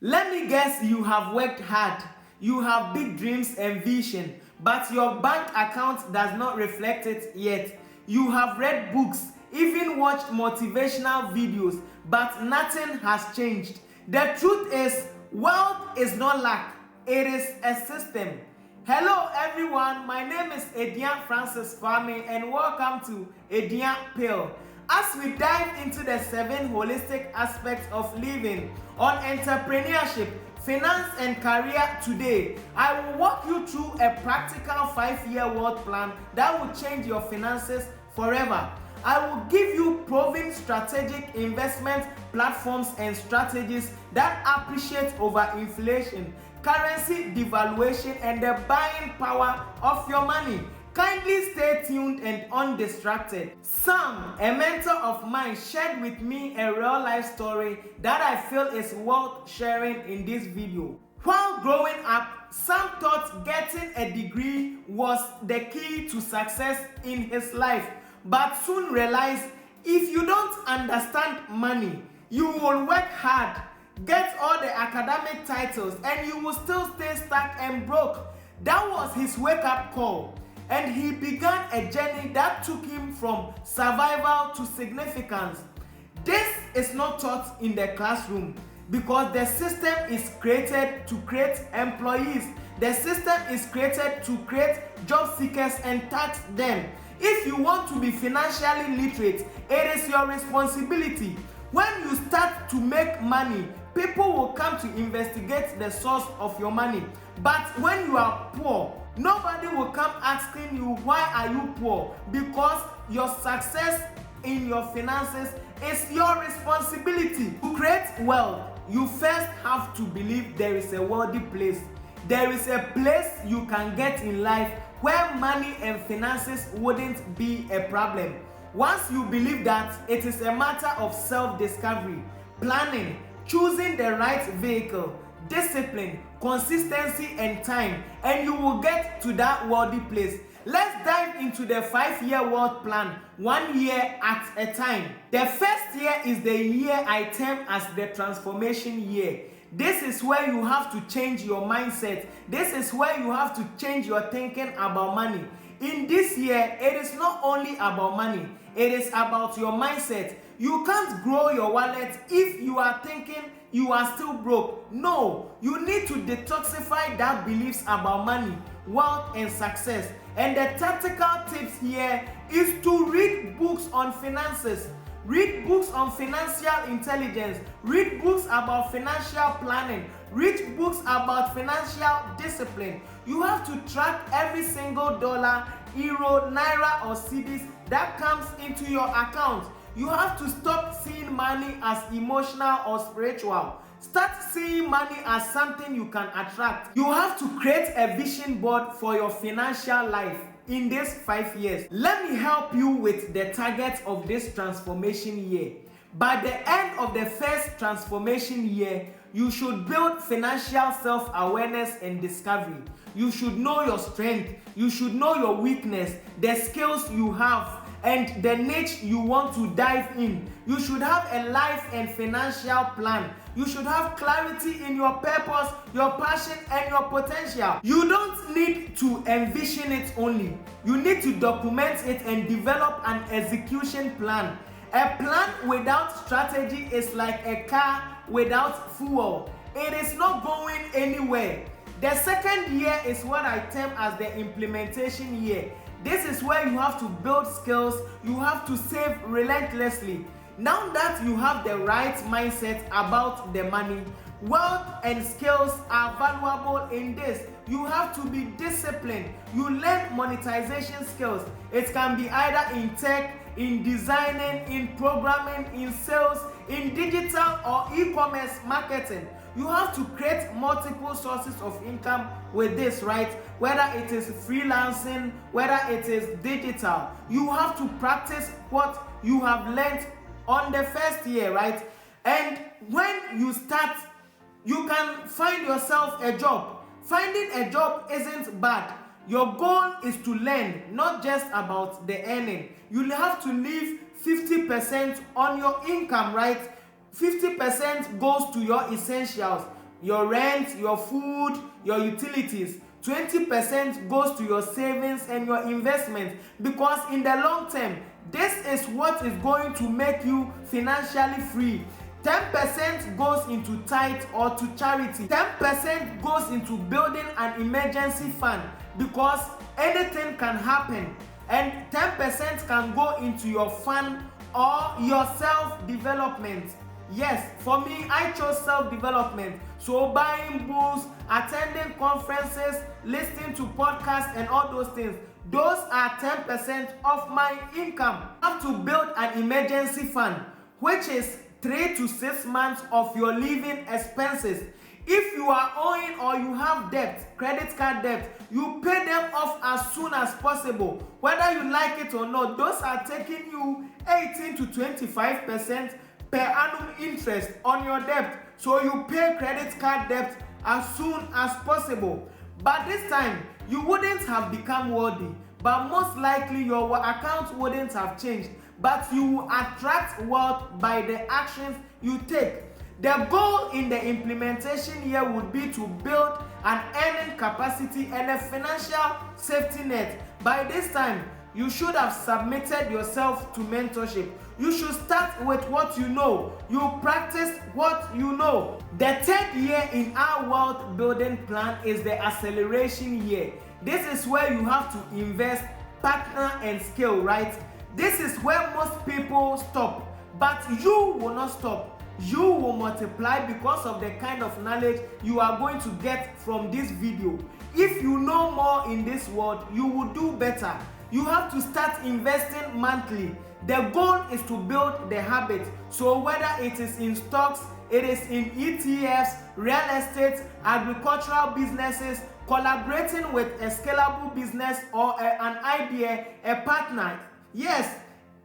Let me guess, you have worked hard, you have big dreams and vision, but your bank account does not reflect it yet. You have read books, even watched motivational videos, but nothing has changed. The truth is, wealth is not luck, it is a system. Hello everyone, my name is Ediya Francis Kwame and welcome to Ediya Pill. As we dive into the 7 holistic aspects of living on entrepreneurship, finance and career today, I will walk you through a practical 5-year wealth plan that will change your finances forever. I will give you proven strategic investment platforms and strategies that appreciate over inflation, currency devaluation, and the buying power of your money. Kindly stay tuned and undistracted. Sam, a mentor of mine, shared with me a real life story that I feel is worth sharing in this video. While growing up, Sam thought getting a degree was the key to success in his life, but soon realized if you don't understand money, you will work hard, get all the academic titles, and you will still stay stuck and broke. That was his wake-up call. And he began a journey that took him from survival to significance. This is not taught in the classroom because the system is created to create employees. The system is created to create job seekers and tax them. If you want to be financially literate, it is your responsibility. When you start to make money, people will come to investigate the source of your money. But when you are poor, nobody will come asking you why are you poor, because your success in your finances is your responsibility. To create wealth, you first have to believe there is a wealthy place. There is a place you can get in life where money and finances wouldn't be a problem. Once you believe that, it is a matter of self-discovery, planning, choosing the right vehicle, discipline, consistency, and time, and you will get to that wealthy place. Let's dive into the 5-year wealth plan, 1 year at a time. The first year is the year I term as the transformation year. This is where you have to change your mindset. This is where you have to change your thinking about money. In this year, it is not only about money, it is about your mindset. You can't grow your wallet if you are thinking you are still broke. No, you need to detoxify that beliefs about money, wealth, and success. And the tactical tips here is to read books on finances, read books on financial intelligence, read books about financial planning, read books about financial discipline. You have to track every single dollar, euro, naira, or cedis that comes into your account. You have to stop seeing money as emotional or spiritual. Start seeing money as something you can attract. You have to create a vision board for your financial life in these 5 years. Let me help you with the targets of this transformation year. By the end of the first transformation year, you should build financial self-awareness and discovery. You should know your strength. You should know your weakness, the skills you have, and the niche you want to dive in. You should have a life and financial plan. You should have clarity in your purpose, your passion, and your potential. You don't need to envision it only. You need to document it and develop an execution plan. A plan without strategy is like a car without fuel. It is not going anywhere. The second year is what I term as the implementation year. This is where you have to build skills, you have to save relentlessly. Now that you have the right mindset about the money, wealth and skills are valuable in this. You have to be disciplined. You learn monetization skills. It can be either in tech, in designing, in programming, in sales, in digital or e-commerce marketing. You have to create multiple sources of income with this, right? Whether it is freelancing, whether it is digital. You have to practice what you have learned on the first year, right? And when you start, you can find yourself a job. Finding a job isn't bad. Your goal is to learn, not just about the earning. You have to leave 50% on your income, right? 50% goes to your essentials. your rent, your food, your utilities. 20% goes to your savings and your investment, because in the long term, this is what is going to make you financially free. 10% goes into tithe or to charity. 10% goes into building an emergency fund, because anything can happen, and 10% can go into your fund or your self-development. Yes, for me, I chose self-development. So buying books, attending conferences, listening to podcasts and all those things, those are 10% of my income. You have to build an emergency fund, which is 3 to 6 months of your living expenses. If you are owing or you have debt, credit card debt, you pay them off as soon as possible. Whether you like it or not, those are taking you 18 to 25% per annum interest on your debt. So you pay credit card debt as soon as possible. But this time, you wouldn't have become wealthy, but most likely your account wouldn't have changed. But you will attract wealth by the actions you take. The goal in the implementation here would be to build an earning capacity and a financial safety net. By this time, you should have submitted yourself to mentorship. You should start with what you know. You practice what you know. The third year in our wealth building plan is the acceleration year. This is where you have to invest, partner, and scale, right? This is where most people stop, but you will not stop. You will multiply because of the kind of knowledge you are going to get from this video. If you know more in this world, you will do better. You have to start investing monthly. The goal is to build the habit. So whether it is in stocks, it is in ETFs, real estate, agricultural businesses, collaborating with a scalable business or an idea, a partner. Yes,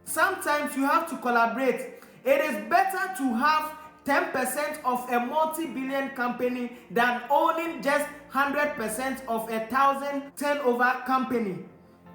sometimes you have to collaborate. It is better to have 10% of a multi-billion company than owning just 100% of 1,000 turnover company.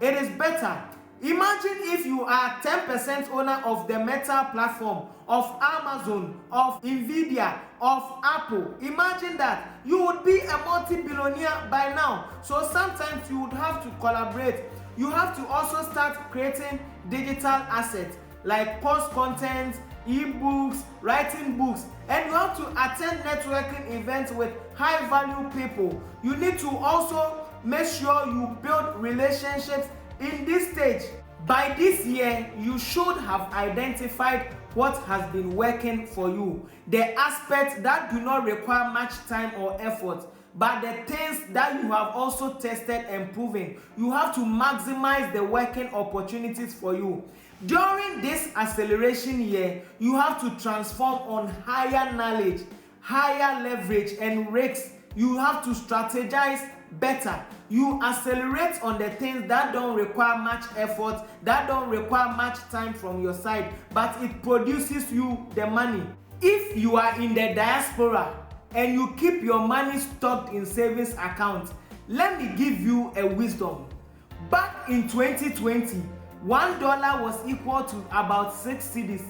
It is better. Imagine if you are 10% owner of the Meta platform, of Amazon, of Nvidia, of Apple. Imagine that. You would be a multi-billionaire by now. So sometimes you would have to collaborate. You have to also start creating digital assets like course content, ebooks, writing books, and you have to attend networking events with high value people. You need to also make sure you build relationships in this stage. By this year, you should have identified what has been working for you, the aspects that do not require much time or effort, but the things that you have also tested and proven. You have to maximize the working opportunities for you. During this acceleration year, you have to transform on higher knowledge, higher leverage, and risks. You have to strategize better. You accelerate on the things that don't require much effort, that don't require much time from your side, but it produces you the money. If you are in the diaspora and you keep your money stocked in savings accounts, let me give you a wisdom. Back in 2020, $1 was equal to about 6 cedis.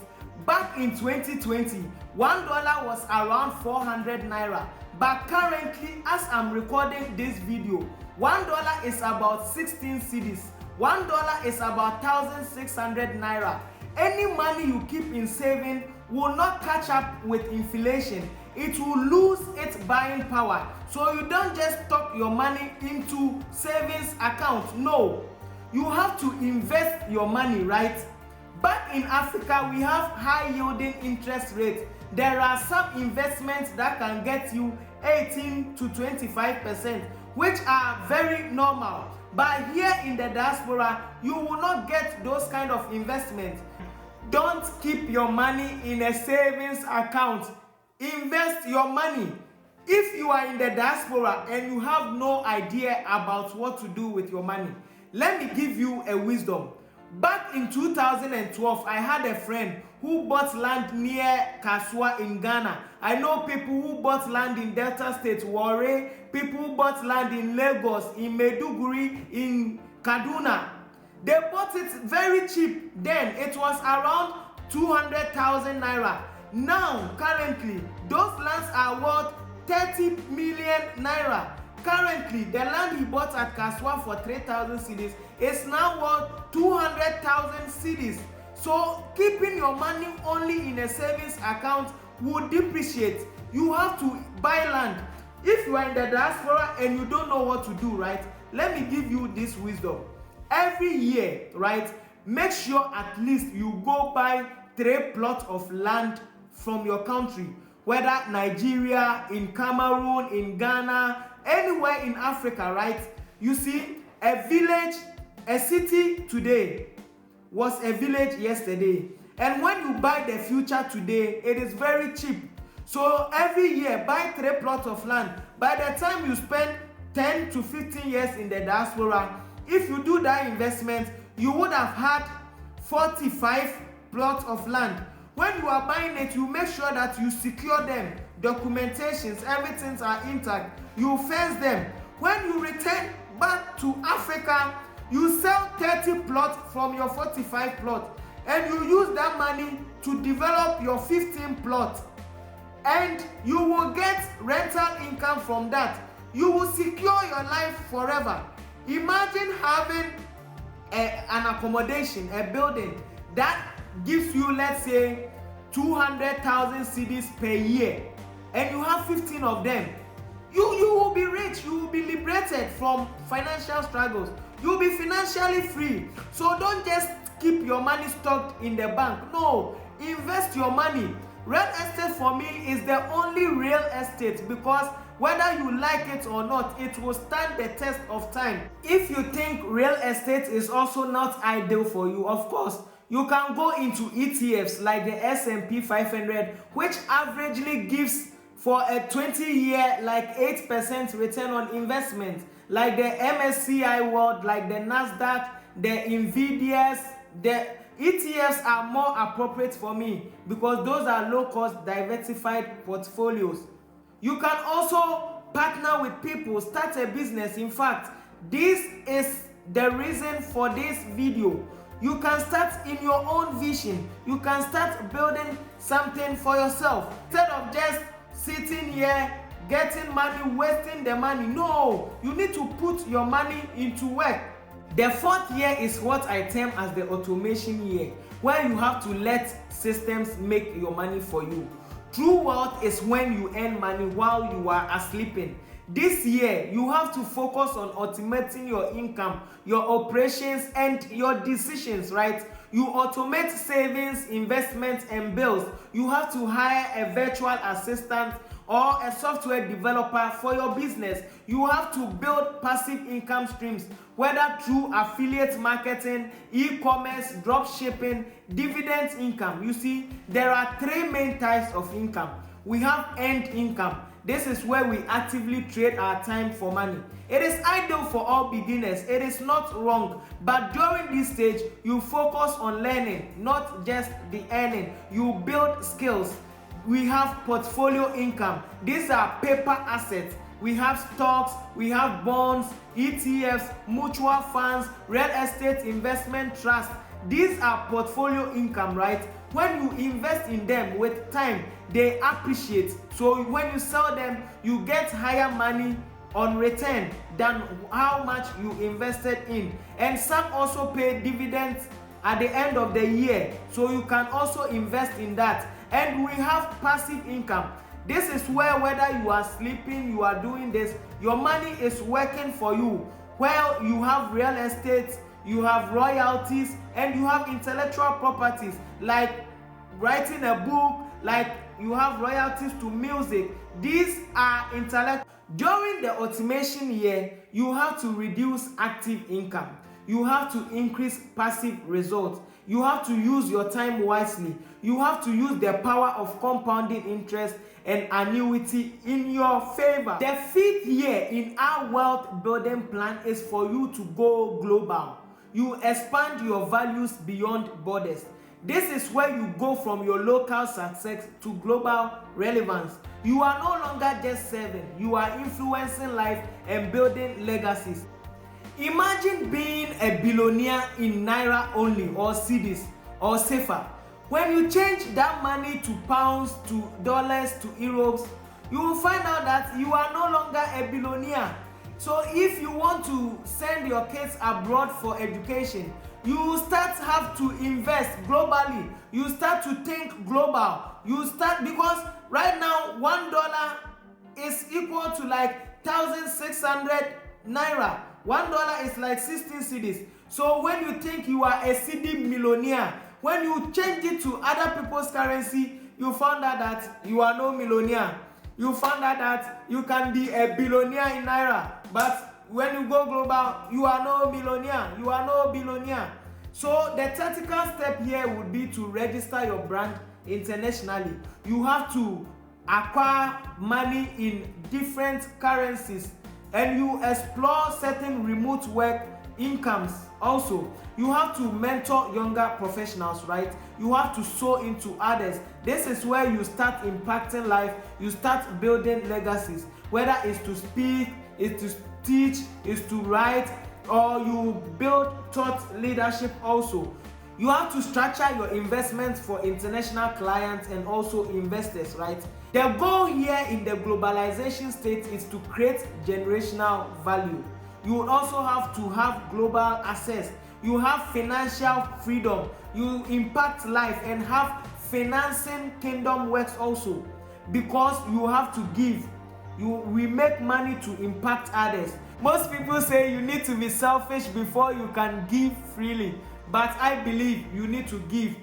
Back in 2020, $1 was around 400 naira. But currently, as I'm recording this video, $1 is about 16 cedis. $1 is about 1,600 naira. Any money you keep in saving will not catch up with inflation. It will lose its buying power. So you don't just stock your money into savings account. No. You have to invest your money, right? Back in Africa, we have high yielding interest rates. There are some investments that can get you 18 to 25%, which are very normal. But here in the diaspora, you will not get those kind of investments. Don't keep your money in a savings account. Invest your money. If you are in the diaspora and you have no idea about what to do with your money, let me give you a wisdom. Back in 2012, I had a friend who bought land near Kasua in Ghana. I know people who bought land in Delta State, Warri, people who bought land in Lagos, in Maiduguri, in Kaduna. They bought it very cheap. Then it was around 200,000 naira. Now, currently, those lands are worth 30 million naira. Currently, the land he bought at Kaswa for 3,000 cedis is now worth 200,000 cedis. So keeping your money only in a savings account will depreciate. You have to buy land. If you are in the diaspora and you don't know what to do, right, let me give you this wisdom. Every year, right, make sure at least you go buy 3 plots of land from your country, whether Nigeria, in Cameroon, in Ghana, anywhere in Africa, right? You see, a village, a city today was a village yesterday. And when you buy the future today, it is very cheap. So every year, buy 3 plots of land. By the time you spend 10 to 15 years in the diaspora, if you do that investment, you would have had 45 plots of land. When you are buying it, you make sure that you secure them, documentations, everything are intact. You fence them. When you return back to Africa, you sell 30 plots from your 45 plots, and you use that money to develop your 15 plots, and you will get rental income from that. You will secure your life forever. Imagine having an accommodation, a building that gives you, let's say, 200,000 cedis per year, and you have 15 of them. You will be rich. You will be liberated from financial struggles. You will be financially free. So don't just keep your money stocked in the bank. No, invest your money. Real estate for me is the only real estate, because whether you like it or not, it will stand the test of time. If you think real estate is also not ideal for you, of course, you can go into ETFs like the S&P 500, which averagely gives for a 20-year like 8% return on investment, like the MSCI World, like the Nasdaq, the Nvidias. The ETFs are more appropriate for me because those are low-cost, diversified portfolios. You can also partner with people, start a business. In fact, this is the reason for this video. You can start in your own vision. You can start building something for yourself instead of just sitting here getting money, wasting the money. No, you need to put your money into work. The 4th year is what I term as the automation year, where you have to let systems make your money for you. True wealth is when you earn money while you are sleeping. This year, you have to focus on automating your income, your operations, and your decisions, right? You automate savings, investments, and bills. You have to hire a virtual assistant or a software developer for your business. You have to build passive income streams, whether through affiliate marketing, e-commerce, drop shipping, dividend income. You see, there are 3 main types of income. We have earned income. This is where we actively trade our time for money. It is ideal for all beginners. It is not wrong. But during this stage, you focus on learning, not just the earning. You build skills. We have portfolio income. These are paper assets. We have stocks, we have bonds, ETFs, mutual funds, real estate investment trust. These are portfolio income, right? When you invest in them with time, they appreciate. So when you sell them, you get higher money on return than how much you invested in. And some also pay dividends at the end of the year. So you can also invest in that. And we have passive income. This is where whether you are sleeping, you are doing this, your money is working for you. Well, you have real estate, you have royalties, and you have intellectual properties like writing a book, like you have royalties to music. These are intellectual. During the automation year, you have to reduce active income. You have to increase passive results. You have to use your time wisely. You have to use the power of compounding interest and annuity in your favor. The 5th year in our wealth building plan is for you to go global. You expand your values beyond borders. This is where you go from your local success to global relevance. You are no longer just serving, you are influencing life and building legacies. Imagine being a billionaire in Naira only, or cedis, or safer. When you change that money to pounds, to dollars, to euros, you will find out that you are no longer a billionaire. So if you want to send your kids abroad for education, you have to invest globally. You start to think global. Because right now $1 is equal to like 1,600 naira. $1 is like 16 cedis. So when you think you are a cedi millionaire, when you change it to other people's currency, you found out that you are no millionaire. You found out that you can be a billionaire in naira, but when you go global, you are no millionaire. You are no billionaire. So the tactical step here would be to register your brand internationally. You have to acquire money in different currencies, and you explore certain remote work incomes. Also, you have to mentor younger professionals, right? You have to sow into others. This is where you start impacting life. You start building legacies, whether it's to speak, it's to teach, it's to write, or you build thought leadership. Also, you have to structure your investments for international clients and also investors, right? The goal here in the globalization state is to create generational value. You will also have to have global access. You have financial freedom. You impact life and have financing kingdom works also, because you have to give. We make money to impact others. Most people say you need to be selfish before you can give freely, but I believe you need to give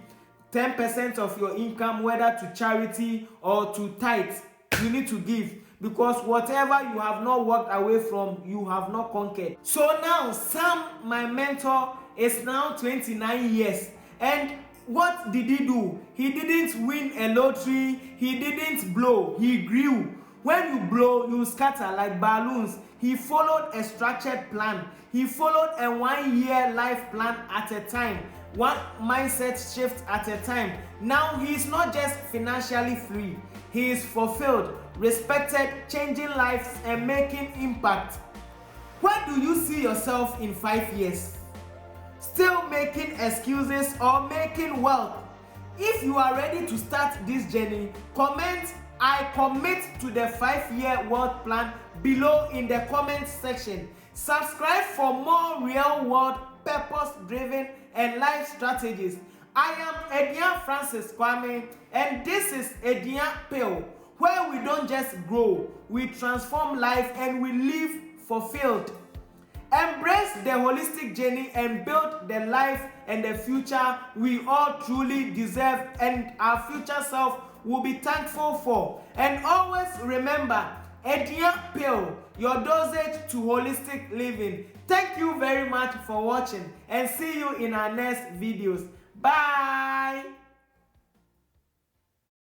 10% of your income, whether to charity or to tithe. You need to give, because whatever you have not walked away from, you have not conquered. So now Sam, my mentor, is now 29 years, and what did he do? He didn't win a lottery. He didn't blow. He grew. When you blow, you scatter like balloons. He followed a structured plan. He followed a 1-year life plan at a time, one mindset shift at a time. Now he is not just financially free. He is fulfilled, respected, changing lives and making impact. Where do you see yourself in 5 years? Still making excuses or making wealth? If you are ready to start this journey, comment "I commit to the 5-year wealth plan" below in the comment section. Subscribe for more real world, purpose-driven and life strategies. I am Ediya Francis Kwame, and this is Ediya Pill, where we don't just grow, we transform life and we live fulfilled. Embrace the holistic journey and build the life and the future we all truly deserve and our future self will be thankful for. And always remember, Ediya Pill, your dosage to holistic living. Thank you very much for watching, and see you in our next videos. Bye.